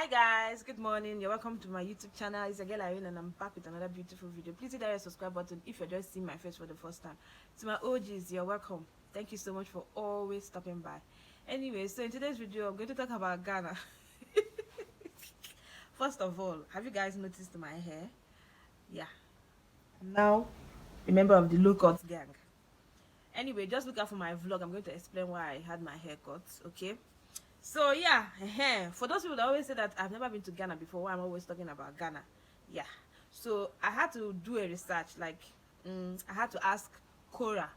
Hi guys, good morning. You're welcome to my YouTube channel. It's again Irene and I'm back with another beautiful video. Please hit that red subscribe button if you're just seeing my face for the first time. To my OGs, you're welcome. Thank you so much for always stopping by. Anyway, so in today's video, I'm going to talk about Ghana. First of all, have you guys noticed my hair? Yeah. Now, a member of the low cut gang. Anyway, just look out for my vlog. I'm going to explain why I had my hair cut, okay? So yeah, for those people that always say that I've never been to Ghana before, why I'm always talking about Ghana. Yeah, so I had to do a research, like I had to ask Cora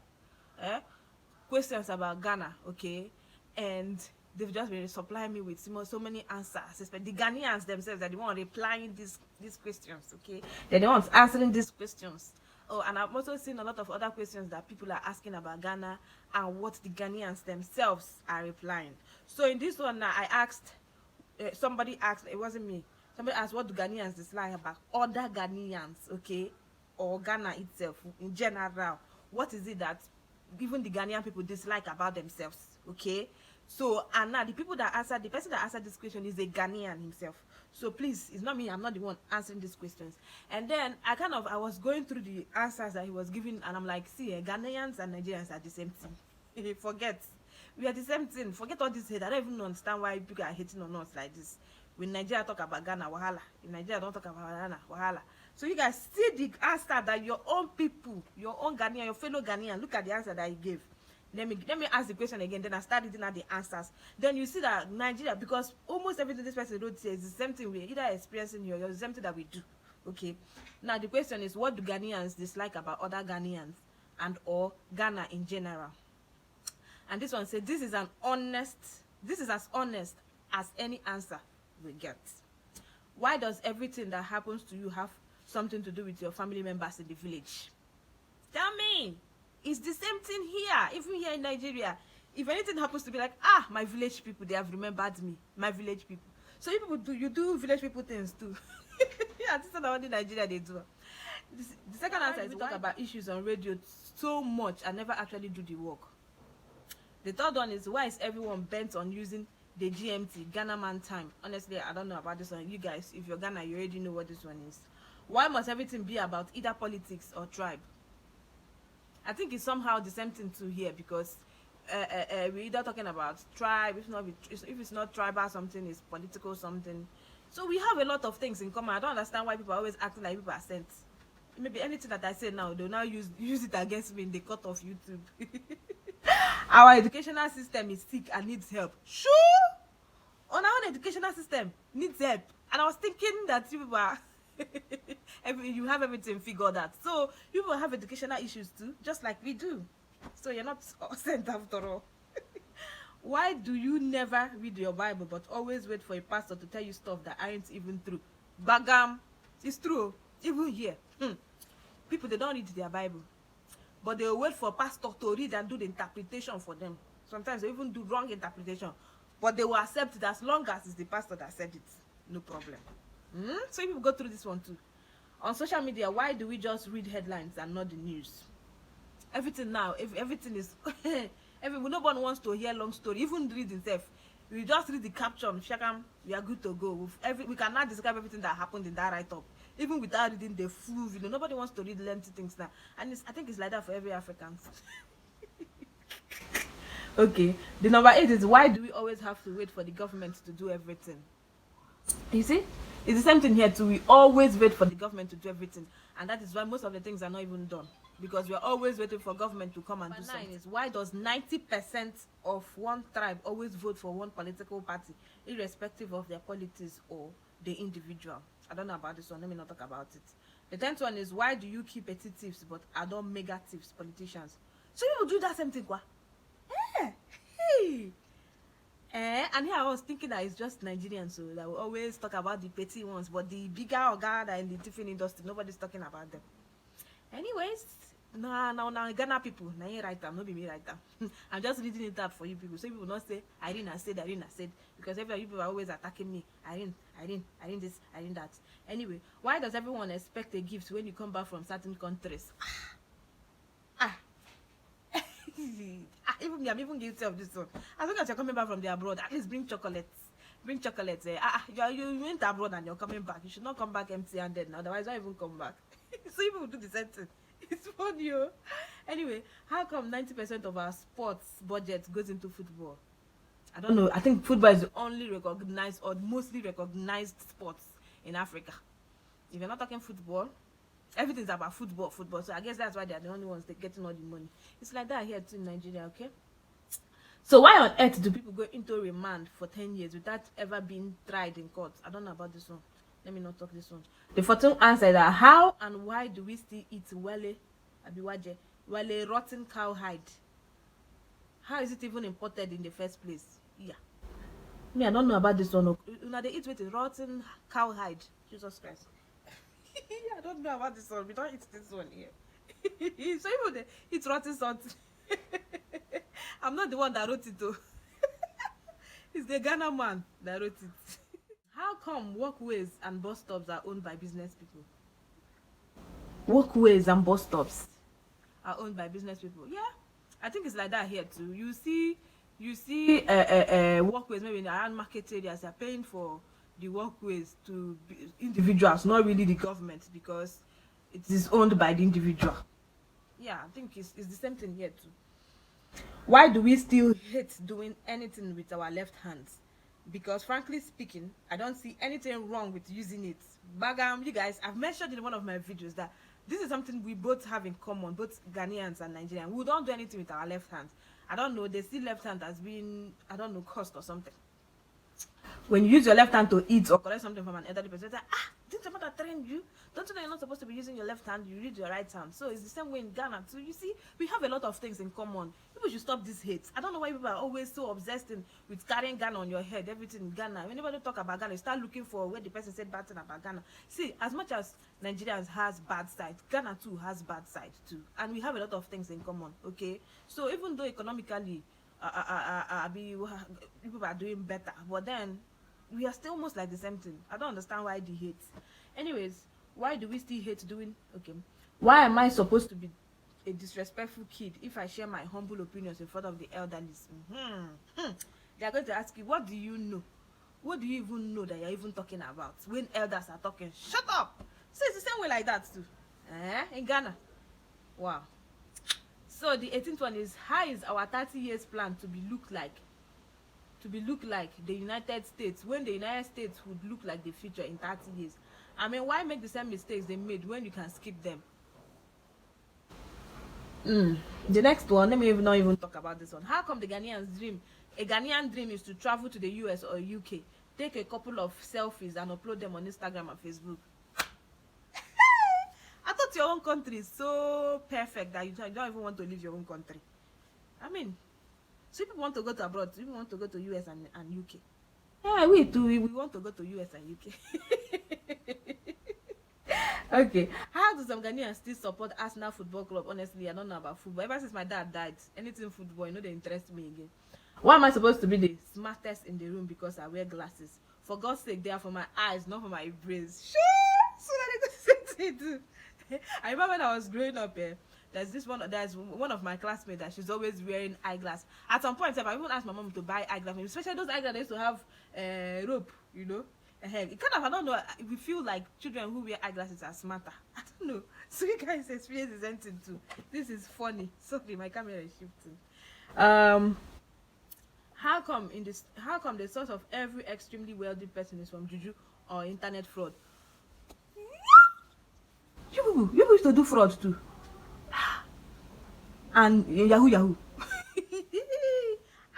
questions about Ghana, okay, and they've just been supplying me with so many answers, especially the Ghanaians themselves, that they want replying these questions, okay, they're the ones answering these questions. Oh, and I've also seen a lot of other questions that people are asking about Ghana and what the Ghanaians themselves are replying. So in this one now, I asked, somebody asked, it wasn't me, somebody asked what do Ghanaians dislike about other Ghanaians, okay, or Ghana itself in general. What is it that even the Ghanaian people dislike about themselves, okay? So, and now the person that answered this question is a Ghanaian himself. So please, it's not me, I'm not the one answering these questions. And then I was going through the answers that he was giving, and I'm like, see, Ghanaians and Nigerians are the same thing. Forget, we are the same thing. Forget all this hate. I don't even understand why people are hating on us like this. When Nigeria talk about Ghana, wahala. In Nigeria don't talk about Ghana, wahala. So you guys see the answer that your own people, your own Ghanaian, your fellow Ghanaian, look at the answer that he gave. Let me ask the question again, then I start reading out the answers. Then you see that Nigeria, because almost everything this person wrote here is the same thing we're either experiencing here or the same thing that we do. Okay. Now the question is, what do Ghanaians dislike about other Ghanaians and or Ghana in general? And this one said this is as honest as any answer we get. Why does everything that happens to you have something to do with your family members in the village? Tell me. It's the same thing here, even here in Nigeria. If anything happens to be like, my village people, they have remembered me, my village people. So you do village people things too. Yeah, this is not only Nigeria they do. The second answer is we talk about issues on radio so much and never actually do the work. The third one is, why is everyone bent on using the GMT, Ghana man time? Honestly, I don't know about this one. You guys, if you're Ghana, you already know what this one is. Why must everything be about either politics or tribe? I think it's somehow the same thing too here, because we're either talking about tribe, if it's not tribal something, it's political something. So we have a lot of things in common. I don't understand why people are always acting like people are sent. Maybe anything that I say now, they'll now use it against me in the court of YouTube. Our educational system is sick and needs help. Sure, on our own educational system needs help. And I was thinking that you people are you have everything figured out. So people have educational issues too, just like we do. So you're not sent after all. Why do you never read your Bible but always wait for a pastor to tell you stuff that aren't even true? Bagam, it's true. Even here, people, they don't read their Bible, but they wait for pastor to read and do the interpretation for them. Sometimes they even do wrong interpretation, but they will accept it as long as it's the pastor that said it. No problem. So people go through this one too. On social media, why do we just read headlines and not the news? Everything now, if everything is nobody wants to hear long story, even read itself. We just read the caption, shakam, we are good to go. We cannot describe everything that happened in that write-up, even without reading the full video. Nobody wants to read lengthy things now, and I think it's like that for every African. Okay, the number 8 is, why do we always have to wait for the government to do everything? You see, it's the same thing here too. We always wait for the government to do everything, and that is why most of the things are not even done, because we are always waiting for government to come and do something. 9 is, why does 90% of one tribe always vote for one political party, irrespective of their politics or the individual? I don't know about this one. Let me not talk about it. The 10th one is, why do you keep petty thieves but adore mega thieves, politicians? So you will do that same thing, quoi? Hey. And here I was thinking that it's just Nigerians, so that we always talk about the petty ones, but the bigger organ in the tiffin industry, nobody's talking about them. Anyways, now Ghana people, now you write them, not be me write them. I'm just reading it out for you people, so you will not say Irene said, because every people are always attacking me. Irene this, Irene that. Anyway, why does everyone expect a gift when you come back from certain countries? Even me, I'm even guilty of this one. As long as you're coming back from the abroad, at least bring chocolates, bring chocolates. You went abroad and you're coming back. You should not come back empty-handed now. Otherwise, don't even come back. So people do the same thing. It's funny, oh. Anyway, how come 90% of our sports budget goes into football? I don't know. I think football is the only recognized or mostly recognized sports in Africa. If you're not talking football, everything's about football. So I guess that's why they're the only ones that getting all the money. It's like that here too in Nigeria, okay? So why on earth do people go into remand for 10 years without ever being tried in court? I don't know about this one. Let me not talk this one. The 14th answer is that how and why do we still eat wale rotten cow hide? How is it even imported in the first place? Yeah. Me, I don't know about this one. Now they eat with a rotten cow hide. Jesus Christ. I don't know about this one. We don't eat this one here. So even they eat rotten something. I'm not the one that wrote it though. It's the Ghana man that wrote it. How come walkways and bus stops are owned by business people? Walkways and bus stops are owned by business people. Yeah, I think it's like that here too. You see walkways maybe around market areas are paying for the walkways to individuals, not really the government, because it is owned by the individual. Yeah, I think it's the same thing here too. Why do we still hate doing anything with our left hands? Because frankly speaking, I don't see anything wrong with using it. But you guys, I've mentioned in one of my videos that this is something we both have in common, both Ghanaians and Nigerians. We don't do anything with our left hands. I don't know, they see left hand as being, I don't know, cost or something. When you use your left hand to eat or collect something from an elderly person, say, didn't your mother train you? Don't you know you're not supposed to be using your left hand? You use your right hand. So it's the same way in Ghana too. You see, we have a lot of things in common. People should stop this hate. I don't know why people are always so obsessed with carrying Ghana on your head, everything in Ghana. Whenever they talk about Ghana, you start looking for where the person said bad thing about Ghana. See, as much as Nigerians has bad side, Ghana too has bad side too. And we have a lot of things in common, okay? So even though economically, people are doing better, but then we are still almost like the same thing. I don't understand why the hate. Anyways, why do we still hate doing? Okay, why am I supposed to be a disrespectful kid if I share my humble opinions in front of the elderly? They are going to ask you, what do you know? What do you even know that you're even talking about when elders are talking? Shut up. So it's the same way like that too, in Ghana. Wow. So the 18th one is, how is our 30 years plan to be look like the United States, when the United States would look like the future in 30 years? I mean, why make the same mistakes they made when you can skip them? The next one, let me not even talk about this one. How come a Ghanaian dream is to travel to the US or UK, take a couple of selfies and upload them on Instagram and Facebook? I thought your own country is so perfect that you don't even want to leave your own country. I mean, so people want to go to abroad, people want to go to US and UK. Yeah, we too, we want to go to US and UK. Okay, how do some Ghanaians still support Arsenal Football Club? Honestly, I don't know about football. Ever since my dad died, anything football, they interest me again. Why am I supposed to be the smartest in the room because I wear glasses? For God's sake, they are for my eyes, not for my brains. Sure, so that I could say I remember when I was growing up, there's one of my classmates that she's always wearing eyeglass. At some point, I even asked my mom to buy eyeglass, especially those eyeglasses that used to have rope, It kind of, I don't know, we feel like children who wear eyeglasses are smarter. I don't know. So you guys experience the same thing too. This is funny. Sorry, my camera is shifting. How come the source of every extremely wealthy person is from juju or internet fraud? You used to do fraud too. And Yahoo.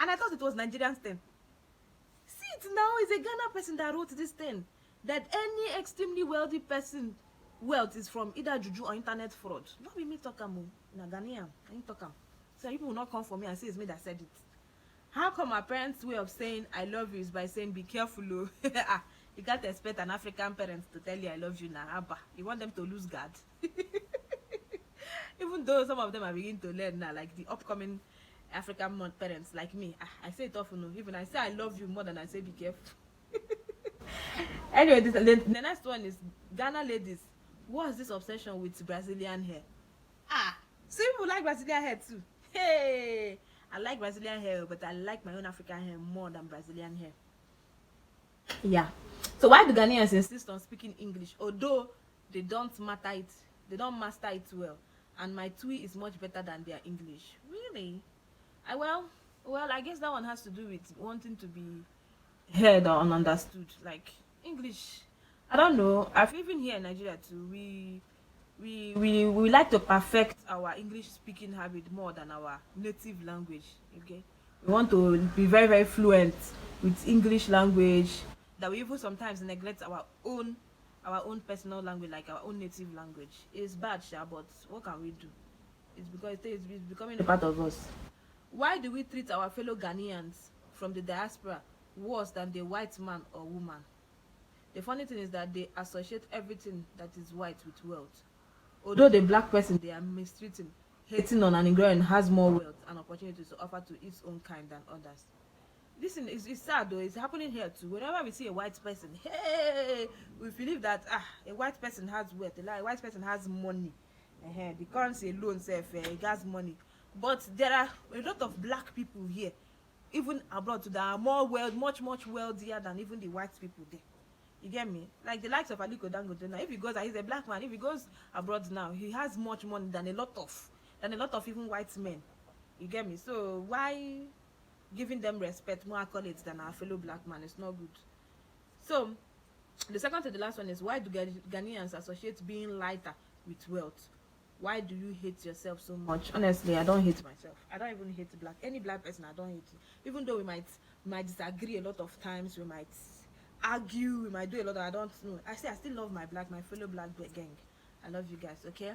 And I thought it was Nigerian thing. See it now, it's a Ghana person that wrote this thing. That any extremely wealthy person wealth is from either juju or internet fraud. Not be me talk am, na Ghanaian. I ain't talk am. So people will not come for me and say it's me that said it. How come my parents' way of saying I love you is by saying be careful, oh? You can't expect an African parent to tell you I love you now. Abba, you want them to lose guard. Even though some of them are beginning to learn now, like the upcoming African parents like me, I say it often. Even I say I love you more than I say be careful. Anyway, the next one is Ghana ladies. What's this obsession with Brazilian hair? So people like Brazilian hair too. Hey, I like Brazilian hair, but I like my own African hair more than Brazilian hair. Yeah. So why do Ghanaians insist on speaking English, although they don't master it well, and my Twi is much better than their English? Really? I I guess that one has to do with wanting to be heard or understood. Like English, I don't know. I've even here in Nigeria too. We like to perfect our English speaking habit more than our native language. Okay, we want to be very very fluent with English language, that we even sometimes neglect our own personal language, like our own native language. It's bad, sha, but what can we do? It's because it's becoming a part of us. Why do we treat our fellow Ghanaians from the diaspora worse than the white man or woman? The funny thing is that they associate everything that is white with wealth. Although the black person they are mistreating, hating on, and ignoring has more wealth and opportunities to offer to its own kind than others. This thing is sad though. It's happening here too. Whenever we see a white person, hey, we believe that a white person has wealth, a white person has money. The currency alone self, he has money. But there are a lot of black people here, even abroad, that are much wealthier than even the white people there. You get me? Like the likes of Aliko Dangote now. If he goes, he's a black man. If he goes abroad now, he has much money than a lot of even white men. You get me? So why giving them respect, more accolades than our fellow black man? It's not good. So the second to the last one is, why do Ghanaians associate being lighter with wealth? Why do you hate yourself so much? Honestly, I don't hate myself. I don't even hate any black person. I don't hate it. Even though we might disagree a lot of times, we might argue, we might do a lot of, I don't know. I still love my fellow black gang. I love you guys, okay?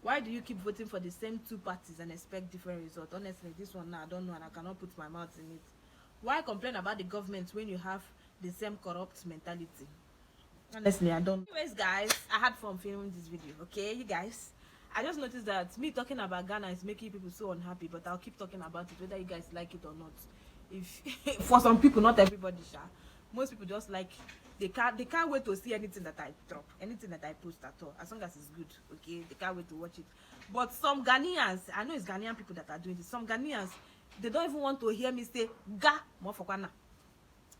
Why do you keep voting for the same two parties and expect different results? Honestly, this one now I don't know, and I cannot put my mouth in it. Why complain about the government when you have the same corrupt mentality? Honestly, I don't. Anyways, guys, I had fun filming this video, okay? You guys, I just noticed that me talking about Ghana is making people so unhappy, but I'll keep talking about it whether you guys like it or not. If for some people, not everybody, most people just like, they can't wait to see anything that I drop, anything that I post at all, as long as it's good. Okay, they can't wait to watch it. But some Ghanaians, I know it's Ghanaian people that are doing this. Some Ghanaians, they don't even want to hear me say Ga Mofokwana.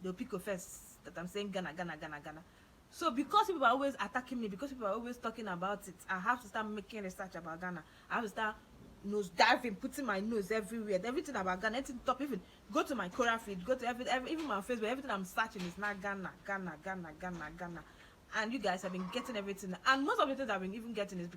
They'll pick offense that I'm saying Ghana. So because people are always attacking me, because people are always talking about it, I have to start making research about Ghana. I have to start nose diving, putting my nose everywhere. Everything about Ghana, anything top, even go to my Quora feed, go to even my Facebook, everything I'm searching is now Ghana. And you guys have been getting everything. And most of the things I've been even getting is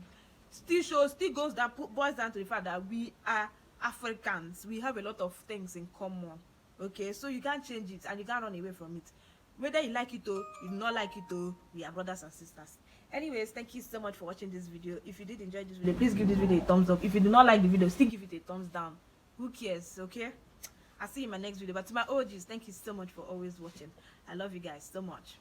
still boils down to the fact that we are Africans. We have a lot of things in common. Okay, so you can't change it and you can't run away from it. Whether you like it or you do not like it, or we are brothers and sisters. Anyways, thank you so much for watching this video. If you did enjoy this video, please give this video a thumbs up. If you do not like the video, still give it a thumbs down. Who cares? Okay, I'll see you in my next video. But to my OGs, thank you so much for always watching. I love you guys so much.